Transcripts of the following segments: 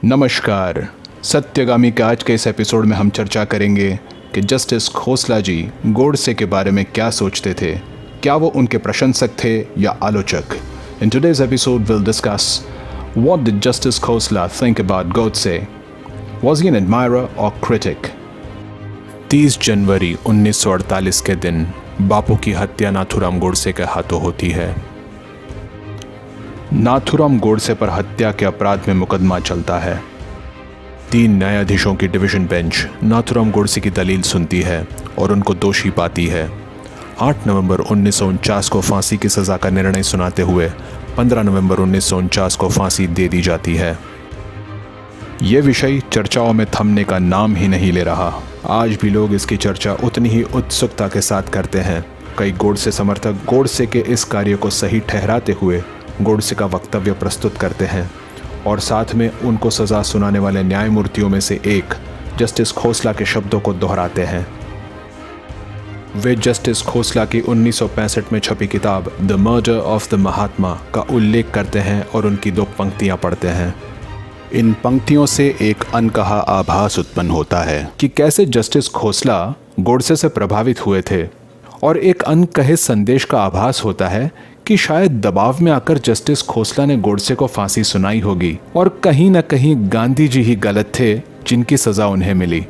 नमस्कार। सत्यगामी के आज के इस एपिसोड में हम चर्चा करेंगे कि जस्टिस खोसला जी गोडसे के बारे में क्या सोचते थे। क्या वो उनके प्रशंसक थे या आलोचक। In today's episode will discuss what did justice Khosla think about Godse. Was he an admirer और क्रिटिक। 30 जनवरी 1948 के दिन बापू की हत्या नाथूराम गोडसे के हाथों होती है। नाथूराम गोडसे पर हत्या के अपराध में मुकदमा चलता है। 3 न्यायाधीशों की डिवीजन बेंच नाथूराम गोडसे की दलील सुनती है और उनको दोषी पाती है। 8 नवंबर 1949 को फांसी की सज़ा का निर्णय सुनाते हुए 15 नवंबर 1949 को फांसी दे दी जाती है। ये विषय चर्चाओं में थमने का नाम ही नहीं ले रहा। आज भी लोग इसकी चर्चा उतनी ही उत्सुकता के साथ करते हैं। कई गोडसे समर्थक गोडसे के इस कार्य को सही ठहराते हुए गोडसे का वक्तव्य प्रस्तुत करते हैं और साथ में उनको सज़ा सुनाने वाले न्यायमूर्तियों में से एक जस्टिस खोसला के शब्दों को दोहराते हैं। वे जस्टिस खोसला की 1965 में छपी किताब द मर्डर ऑफ द महात्मा का उल्लेख करते हैं और उनकी 2 पंक्तियां पढ़ते हैं। इन पंक्तियों से एक अनकहा आभास उत्पन्न होता है कि कैसे जस्टिस खोसला गोडसे से प्रभावित हुए थे, और एक अनकहे संदेश का आभास होता है कि शायद दबाव में आकर जस्टिस खोसला ने गोडसे को फांसी सुनाई होगी और कहीं न कहीं गांधी जी ही गलत थे जिनकी सजा उन्हें मिली।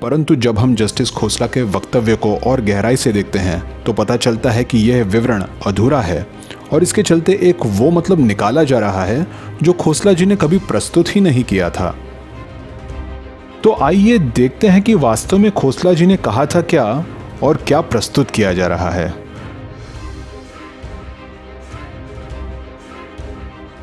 परंतु जब हम जस्टिस खोसला के वक्तव्य को और गहराई से देखते हैं तो पता चलता है कि यह विवरण अधूरा है और इसके चलते एक वो मतलब निकाला जा रहा है जो खोसला जी ने कभी प्रस्तुत ही नहीं किया था। तो आइए देखते हैं कि वास्तव में खोसला जी ने कहा था क्या और क्या प्रस्तुत किया जा रहा है।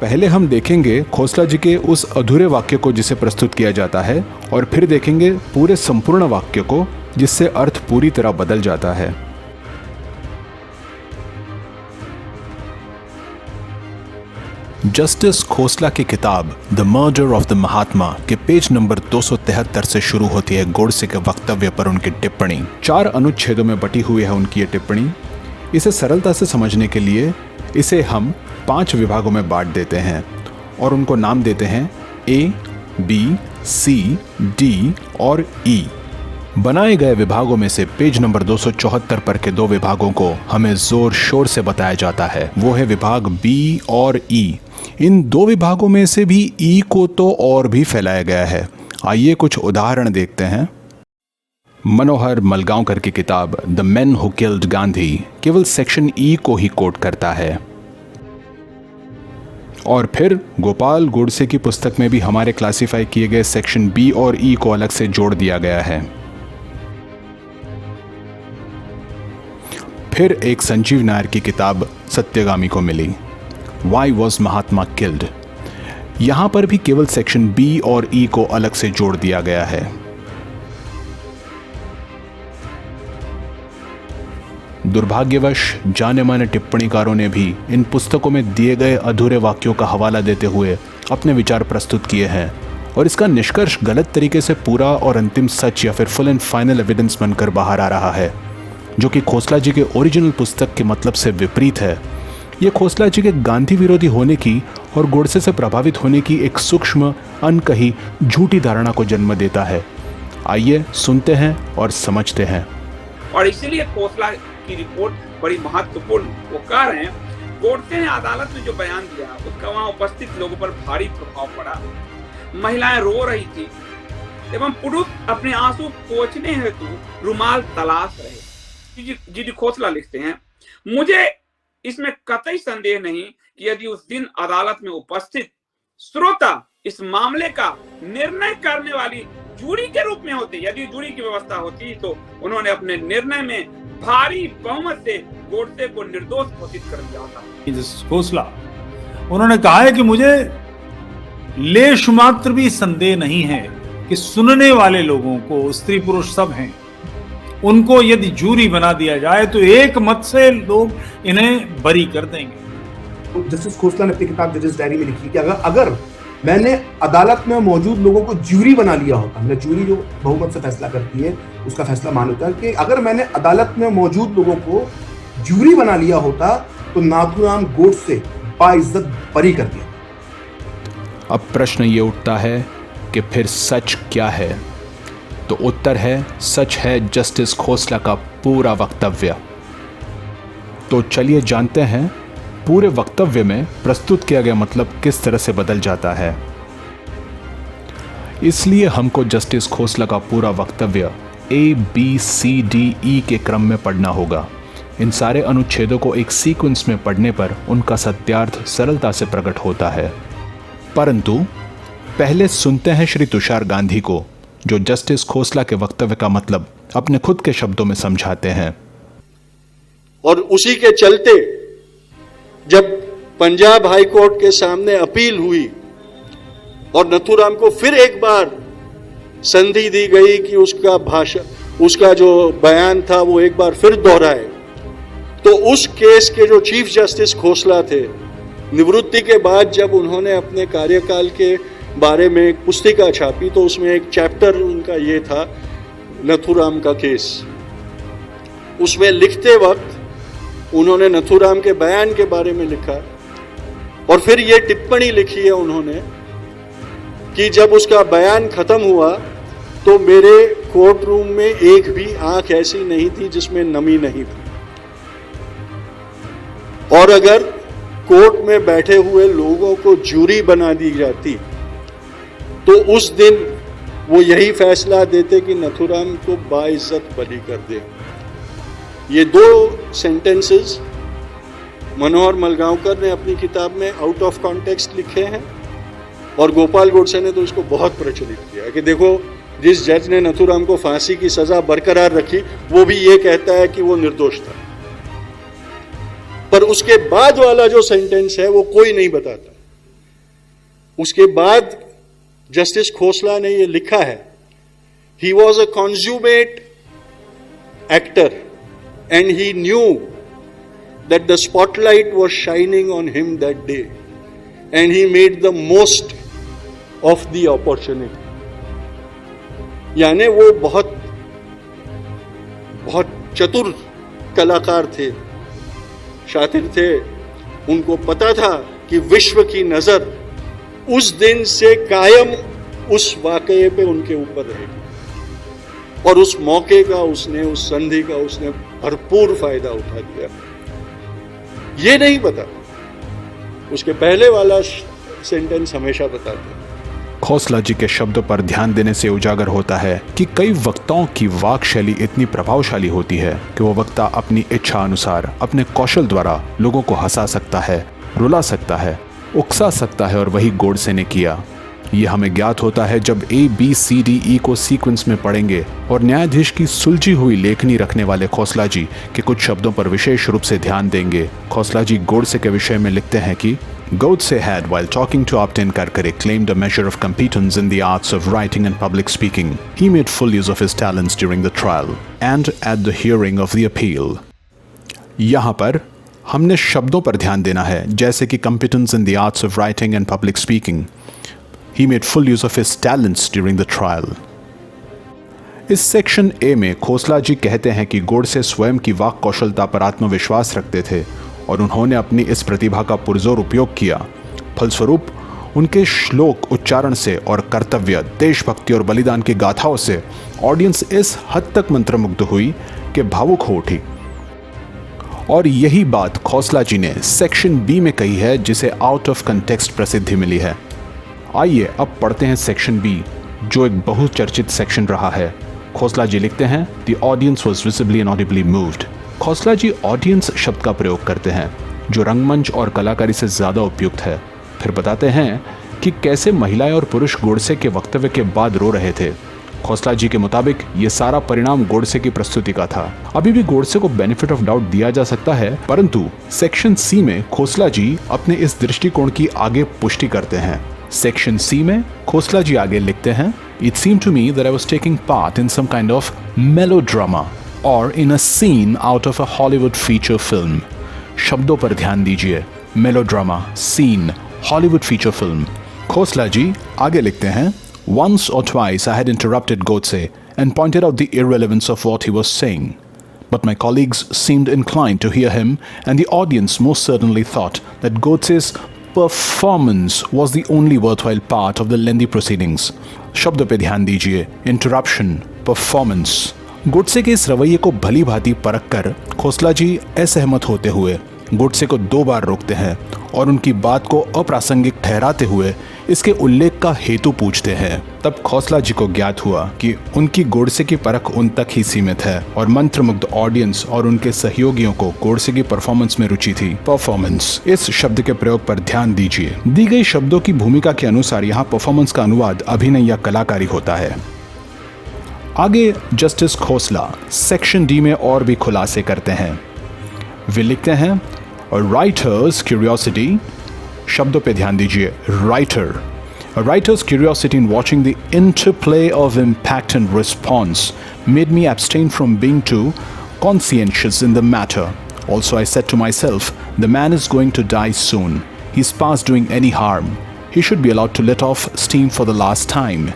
पहले हम देखेंगे खोसला जी के उस अधूरे वाक्य को जिसे प्रस्तुत किया जाता है और फिर देखेंगे पूरे संपूर्ण वाक्य को जिससे अर्थ पूरी तरह बदल जाता है। जस्टिस खोसला की किताब द मर्डर ऑफ द महात्मा के पेज नंबर 273 से शुरू होती है गोडसे के वक्तव्य पर उनकी टिप्पणी। 4 अनुच्छेदों में बटी हुई है उनकी ये टिप्पणी। इसे सरलता से समझने के लिए इसे हम 5 विभागों में बांट देते हैं और उनको नाम देते हैं ए, बी, सी, डी और ई। बनाए गए विभागों में से पेज नंबर 274 पर के 2 विभागों को हमें जोर शोर से बताया जाता है। वो है विभाग बी और ई। इन 2 विभागों में से भी ई को तो और भी फैलाया गया है। आइए कुछ उदाहरण देखते हैं। मनोहर मलगांवकर की किताब the men who killed Gandhi केवल सेक्शन ई को ही कोट करता है। और फिर गोपाल गोडसे की पुस्तक में भी हमारे क्लासिफाई किए गए सेक्शन बी और ई को अलग से जोड़ दिया गया है। फिर एक संजीव नायर की किताब सत्यगामी को मिली, वाई वॉज महात्मा किल्ड। यहां पर भी केवल सेक्शन बी और ई को अलग से जोड़ दिया गया है। दुर्भाग्यवश जाने माने टिप्पणीकारों ने भी इन पुस्तकों में दिए गए अधूरे वाक्यों का हवाला देते हुए अपने विचार प्रस्तुत किए हैं और इसका निष्कर्ष गलत तरीके से पूरा और अंतिम सच या फिर फुल एंड फाइनल एविडेंस बनकर बाहर आ रहा है, जो कि खोसला जी के ओरिजिनल पुस्तक के मतलब से विपरीत है। ये खोसला जी के गांधी विरोधी होने की और गोडसे से प्रभावित होने की एक सूक्ष्म अनकही झूठी धारणा को जन्म देता है। आइए सुनते हैं और समझते हैं। और इसीलिए खोसला की रिपोर्ट बड़ी महत्वपूर्ण। वो कह रहे हैं गोडसे ने अदालत में जो बयान दिया उसका वहां उपस्थित लोगों पर भारी प्रभाव पड़ा। महिलाएं रो रही थी एवं पुरुष अपने आंसू पोंछने हेतु रुमाल तलाश रहे। जी खोसला लिखते हैं, मुझे इसमें कतई संदेह नहीं कि यदि उस दिन अदालत में उपस्थित श्रोता इस मामले का निर्णय करने वाली जूरी के रूप में होती, यदि जूरी की व्यवस्था होती तो उन्होंने अपने निर्णय में भारी बहुमत से गोडसे को निर्दोष घोषित कर दिया था। खोसला उन्होंने कहा है कि मुझे लेश मात्र भी संदेह नहीं है कि सुनने वाले लोगों को, स्त्री पुरुष सब हैं, उनको यदि जूरी बना दिया जाए तो एक मत से लोग इन्हें बरी कर देंगे। जस्टिस खोसला ने अपनी किताब जजेस डायरी में लिखी कि अगर मैंने अदालत में मौजूद लोगों को ज्यूरी बना लिया होता, मैंने ज्यूरी जो बहुमत से फैसला करती है उसका फैसला मान होता है कि अगर मैंने अदालत में मौजूद लोगों को ज्यूरी बना लिया होता तो नाथूराम गोडसे बाइज्जत बरी कर दिया। अब प्रश्न ये उठता है कि फिर सच क्या है? तो उत्तर है, सच है जस्टिस खोसला का पूरा वक्तव्य। तो चलिए जानते हैं पूरे वक्तव्य में प्रस्तुत किया गया मतलब किस तरह से बदल जाता है। इसलिए हमको जस्टिस खोसला का पूरा वक्तव्य ABCDE के क्रम में पढ़ना होगा। इन सारे अनुच्छेदों को एक सीक्वेंस में पढ़ने पर उनका सत्यार्थ सरलता से प्रकट होता है। परंतु पहले सुनते हैं श्री तुषार गांधी को, जो जस्टिस खोसला के वक्तव्य का मतलब अपने खुद के शब्दों में समझाते हैं। और उसी के चलते जब पंजाब हाई कोर्ट के सामने अपील हुई और नथुराम को फिर एक बार संधि दी गई कि उसका जो बयान था वो एक बार फिर दोहराए, तो उस केस के जो चीफ जस्टिस खोसला थे, निवृत्ति के बाद जब उन्होंने अपने कार्यकाल के बारे में एक पुस्तिका छापी तो उसमें एक चैप्टर उनका ये था, नथुराम का केस। उसमें लिखते वक्त उन्होंने नथुराम के बयान के बारे में लिखा और फिर ये टिप्पणी लिखी है उन्होंने कि जब उसका बयान खत्म हुआ तो मेरे कोर्ट रूम में एक भी आंख ऐसी नहीं थी जिसमें नमी नहीं थी, और अगर कोर्ट में बैठे हुए लोगों को जूरी बना दी जाती तो उस दिन वो यही फैसला देते कि नथुराम को बाइज्जत बरी कर दे। ये दो सेंटेंसेस मनोहर मलगांवकर ने अपनी किताब में आउट ऑफ कॉन्टेक्स्ट लिखे हैं और गोपाल गोडसे ने तो इसको बहुत प्रचलित किया कि देखो, जिस जज ने नथुराम को फांसी की सजा बरकरार रखी वो भी ये कहता है कि वो निर्दोष था। पर उसके बाद वाला जो सेंटेंस है वो कोई नहीं बताता। उसके बाद जस्टिस खोसला ने ये लिखा है, he was a consummate actor and he knew that the spotlight was shining on him that day and he made the most of the opportunity। यानी वो बहुत चतुर कलाकार थे, शातिर थे। उनको पता था कि विश्व की नजर उस दिन से कायम उस वाकये पे उनके ऊपर रहेगी और उस मौके का उसने, उस संधि का उसने भरपूर फायदा उठा दिया। ये नहीं पता, उसके पहले वाला सेंटेंस हमेशा बताते। खोसला जी के शब्दों पर ध्यान देने से उजागर होता है कि कई वक्ताओं की वाक शैली इतनी प्रभावशाली होती है कि वो वक्ता अपनी इच्छा अनुसार अपने कौशल द्वारा लोगों को हंसा सकता है, रुला सकता है, उकसा सकता है, और वही गोडसे ने किया। ये हमें ज्ञात होता है जब ABCDE को सीक्वेंस में पढ़ेंगे और न्यायाधीश की सुलझी हुई लेखनी रखने वाले खोसला जी के कुछ शब्दों पर विशेष रूप से ध्यान देंगे। खोसला जी गोडसे के विषय में लिखते हैं कि Godse had, while talking to Upton Karkare, claimed a measure of competence in the arts of writing and public speaking. He made full use of his talents during the trial and at the hearing of the appeal. यहाँ पर हमने शब्दों पर ध्यान देना है, जैसे कि competence in the arts of writing and public speaking. He made full use of his talents during the trial. इस सेक्शन ए में खोसला जी कहते हैं कि गोडसे स्वयं की वाक कौशलता पर आत्मविश्वास रखते थे और उन्होंने अपनी इस प्रतिभा का पुरजोर उपयोग किया। फलस्वरूप उनके श्लोक उच्चारण से और कर्तव्य, देशभक्ति और बलिदान की गाथाओं से ऑडियंस इस हद तक मंत्रमुग्ध हुई कि भावुक हो उठी। और यही बात खोसला जी ने सेक्शन बी में कही है, जिसे आउट ऑफ कंटेक्स्ट प्रसिद्धि मिली है। आइए अब पढ़ते हैं सेक्शन बी, जो एक बहुचर्चित सेक्शन रहा है। खोसला जी लिखते हैं, the audience was visibly and audibly moved. Khosla ji audience शब्द का प्रयोग करते हैं, जो रंगमंच और कलाकारी से ज़्यादा उपयुक्त है। फिर बताते हैं कि कैसे महिलाएं और पुरुष गोडसे के वक्तव्य के बाद रो रहे थे। खोसला जी के मुताबिक ये सारा परिणाम गोडसे की प्रस्तुति का था। अभी भी गोडसे को बेनिफिट ऑफ डाउट दिया जा सकता है, परंतु सेक्शन सी में खोसला जी अपने इस दृष्टिकोण की आगे पुष्टि करते हैं। सेक्शन सी में खोसला जी आगे लिखते हैं, It seemed to me that I was taking part in some kind of melodrama or in a scene out of a Hollywood feature film. शब्दों पर ध्यान दीजिए, melodrama, scene, Hollywood feature film. Khosla जी आगे लिखते हैं, Once or twice I had interrupted Godse and pointed out the irrelevance of what he was saying. But my colleagues seemed inclined to hear him, and the audience most certainly thought that Godse's Performance was the only worthwhile part of the lengthy proceedings. शब्दों पे ध्यान दीजिए. Interruption, performance. Godse के इस रवैये को भली भांति परख कर खोसला जी असहमत होते हुए गोडसे को 2 बार रोकते हैं और उनकी बात को अप्रासंगिक ठहराते हुए इसके उल्लेख का हेतु पूछते हैं. तब खोसला जी को ज्ञात हुआ कि उनकी गोडसे की परख उन तक ही सीमित है और मंत्रमुग्ध ऑडियंस और उनके सहयोगियों को गोडसे की परफॉर्मेंस में रुचि थी. परफॉर्मेंस, इस शब्द के प्रयोग पर ध्यान दीजिए. दी गई शब्दों की भूमिका के अनुसार यहाँ परफॉर्मेंस का अनुवाद अभिनय या कलाकारी होता है. आगे जस्टिस खोसला सेक्शन डी में और भी खुलासे करते हैं. वे लिखते हैं, राइटर्स क्यूरियोसिटी, शब्दों पे ध्यान दीजिए. Writer, a writer's curiosity in watching the interplay of impact and response made me abstain from being too conscientious in the matter. Also, I said to myself, the man is going to die soon. He's past doing any harm. He should be allowed to let off steam for the last time.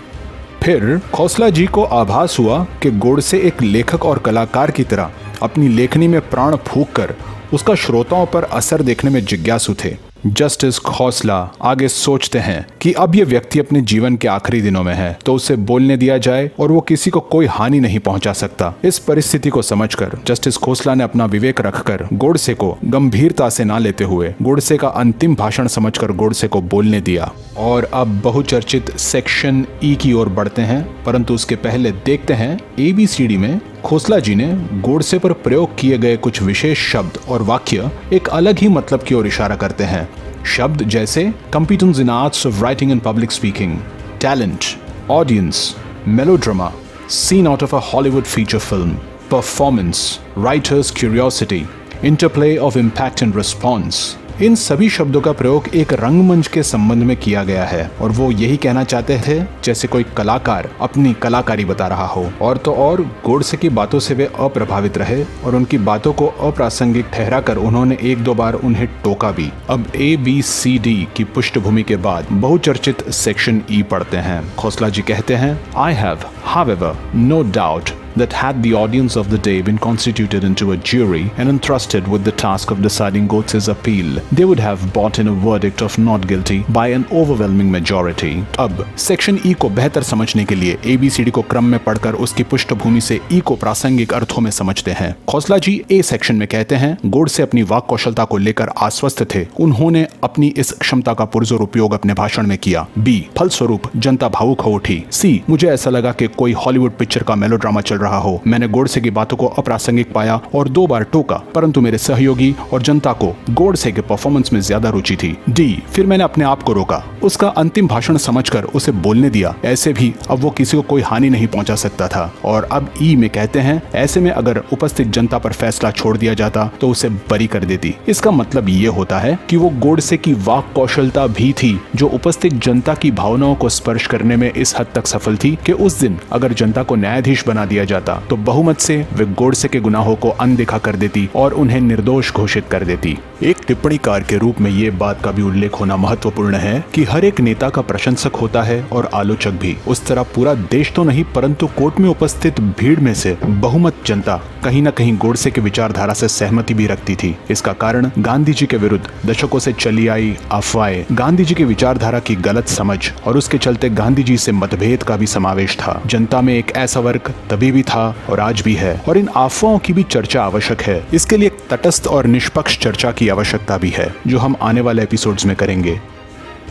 फिर खोसला जी को आभास हुआ कि गोडसे एक लेखक और कलाकार की तरह अपनी लेखनी में प्राण फूंककर उसका श्रोताओं पर असर देखने में जिज्ञासु थे. जस्टिस खोसला आगे सोचते हैं कि अब ये व्यक्ति अपने जीवन के आखिरी दिनों में है तो उसे बोलने दिया जाए और वो किसी को कोई हानि नहीं पहुंचा सकता. इस परिस्थिति को समझकर जस्टिस खोसला ने अपना विवेक रखकर गोडसे को गंभीरता से ना लेते हुए गोडसे का अंतिम भाषण समझकर गोडसे को बोलने दिया. और अब बहुचर्चित सेक्शन ई की ओर बढ़ते हैं, परंतु उसके पहले देखते हैं ABCD में खोसला जी ने गोडसे पर प्रयोग किए गए कुछ विशेष शब्द और वाक्य एक अलग ही मतलब की ओर इशारा करते हैं. शब्द जैसे competence in arts of writing and public speaking, talent, audience, melodrama, scene out of a Hollywood feature film, performance, writer's curiosity, interplay of impact and response. इन सभी शब्दों का प्रयोग एक रंगमंच के संबंध में किया गया है और वो यही कहना चाहते थे जैसे कोई कलाकार अपनी कलाकारी बता रहा हो. और तो और गोडसे की बातों से वे अप्रभावित रहे और उनकी बातों को अप्रासंगिक ठहराकर उन्होंने 1-2 बार उन्हें टोका भी. अब ABCD की पृष्ठभूमि के बाद बहुचर्चित सेक्शन E पढ़ते हैं. खोसला जी कहते हैं, I have, however, no doubt that had the audience of the day been constituted into a jury and entrusted with the task of deciding Godse's appeal, they would have brought in a verdict of not guilty by an overwhelming majority. अब section E को बेहतर समझने के लिए ABCD को क्रम में पढ़कर उसकी पृष्ठभूमि से E को प्रासंगिक अर्थों में समझते हैं. खोसला जी A सेक्शन में कहते हैं, गोडसे अपनी वाक कौशलता को लेकर आश्वस्त थे. उन्होंने अपनी इस क्षमता का पुरजोर उपयोग अपने भाषण में किया. B, फलस्वरूप जनता भावुक हो उठी. C, मुझे ऐसा लगा कि कोई हॉलीवुड पिक्चर का मेलोड्रामा चल रहा हो. मैंने गोडसे की बातों को अप्रासंगिक पाया और 2 बार टोका, परंतु मेरे सहयोगी और जनता को गोडसे के परफॉर्मेंस में ज्यादा रुचि थी. D, फिर मैंने अपने आप को रोका. उसका अंतिम भाषण समझकर उसे बोलने दिया. ऐसे भी अब वो किसी को कोई हानि नहीं पहुंचा सकता था. और अब E में कहते हैं, ऐसे में अगर उपस्थित जनता पर फैसला छोड़ दिया जाता तो उसे बरी कर देती. इसका मतलब ये होता है कि वो गोडसे की वाक कौशलता भी थी जो उपस्थित जनता की भावनाओं को स्पर्श करने में इस हद तक सफल थी कि उस दिन अगर जनता को न्यायाधीश बना दिया जाता तो बहुमत से वे गोडसे के गुनाहों को अनदेखा कर देती और उन्हें निर्दोष घोषित कर देती. एक टिप्पणीकार के रूप में ये बात का भी उल्लेख होना महत्वपूर्ण है कि हर एक नेता का प्रशंसक होता है और आलोचक भी. उस तरह पूरा देश तो नहीं, परंतु कोर्ट में उपस्थित भीड़ में से बहुमत जनता कहीं न कहीं गोडसे के विचारधारा से सहमति भी रखती थी. इसका कारण गांधी जी के विरुद्ध दशकों से चली आई अफवाहें, गांधी जी की विचारधारा की गलत समझ और उसके चलते गांधी जी से मतभेद का भी समावेश था. जनता में एक ऐसा वर्ग तभी भी था और आज भी है और इन अफवाहों की भी चर्चा आवश्यक है. इसके लिए तटस्थ और निष्पक्ष चर्चा की आवश्यकता भी है जो हम आने वाले एपिसोड्स में करेंगे.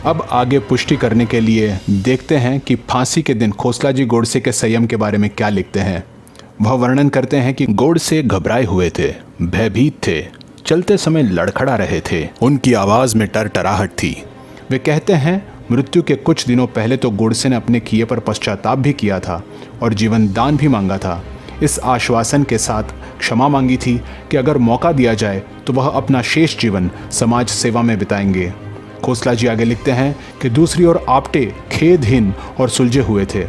अब आगे पुष्टि करने के लिए देखते हैं कि फांसी के दिन खोसला जी गोडसे के संयम के बारे में क्या लिखते हैं. वह वर्णन करते हैं कि गोडसे घबराए हुए थे, भयभीत थे, चलते समय लड़खड़ा रहे थे. उनकी आवाज में टरटराहट थी. वे कहते हैं, मृत्यु के कुछ दिनों पहले तो गोडसे ने अपने किए पर पश्चाताप भी किया था और जीवन दान भी मांगा था. इस आश्वासन के साथ क्षमा मांगी थी कि अगर मौका दिया जाए तो वह अपना शेष जीवन समाज सेवा में बिताएंगे. खोसला जी आगे लिखते हैं कि दूसरी ओर आपटे खेदहीन और सुलझे हुए थे.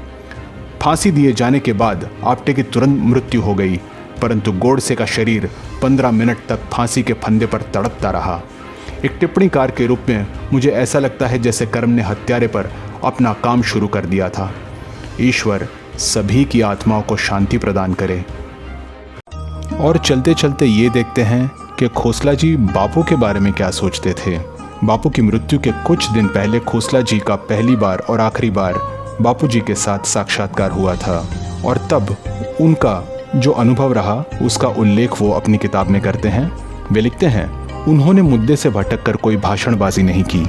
फांसी दिए जाने के बाद आपटे की तुरंत मृत्यु हो गई, परंतु गोडसे का शरीर 15 मिनट तक फांसी के फंदे पर तड़पता रहा. एक टिप्पणीकार के रूप में मुझे ऐसा लगता है जैसे कर्म ने हत्यारे पर अपना काम शुरू कर दिया था. ईश्वर सभी की आत्माओं को शांति प्रदान करे. और चलते चलते ये देखते हैं कि खोसला जी बापू के बारे में क्या सोचते थे. बापू की मृत्यु के कुछ दिन पहले खोसला जी का पहली बार और आखिरी बार बापू जी के साथ साक्षात्कार हुआ था और तब उनका जो अनुभव रहा उसका उल्लेख वो अपनी किताब में करते हैं। वे लिखते हैं, उन्होंने मुद्दे से भटककर कोई भाषणबाजी नहीं की,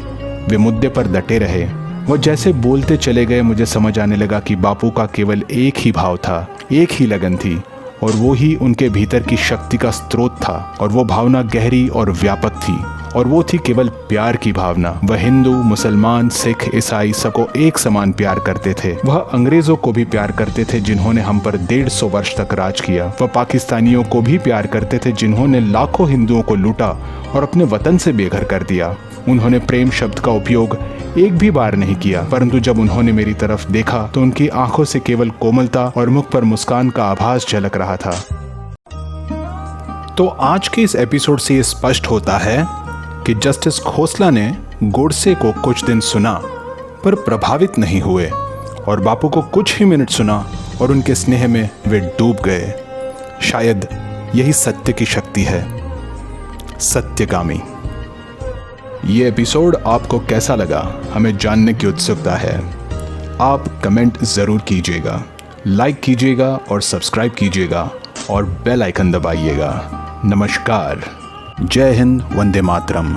वे मुद्दे पर डटे रहे। वो जैसे बोलते चले गए मुझे समझ आने लगा कि बापू का केवल एक ही भाव था, एक ही लगन थी और वो ही उनके भीतर की शक्ति का स्रोत था और वो भावना गहरी और व्यापक थी और वो थी केवल प्यार की भावना। वह हिंदू, मुसलमान, सिख, ईसाई सबको एक समान प्यार करते थे। वह अंग्रेजों को भी प्यार करते थे जिन्होंने हम पर 150 वर्ष तक राज किया। वह पाकिस्तानियों को भी प्यार करते थे जिन्होंने लाखों हिंदुओं को लूटा और अपने वतन से बेघर कर दिया। उन्होंने प्रेम शब्द का उपयोग एक भी बार नहीं किया, परंतु जब उन्होंने मेरी तरफ देखा तो उनकी आंखों से केवल कोमलता और मुख पर मुस्कान का आभास झलक रहा था। तो आज के इस एपिसोड से ये स्पष्ट होता है कि जस्टिस खोसला ने गोडसे को कुछ दिन सुना पर प्रभावित नहीं हुए और बापू को कुछ ही मिनट सुना और उनके स्नेह में वे डूब गए। शायद यही सत्य की शक्ति है, सत्यगामी। ये एपिसोड आपको कैसा लगा हमें जानने की उत्सुकता है। आप कमेंट ज़रूर कीजिएगा, लाइक कीजिएगा और सब्सक्राइब कीजिएगा और बेल आइकन दबाइएगा। नमस्कार, जय हिंद, वंदे मातरम।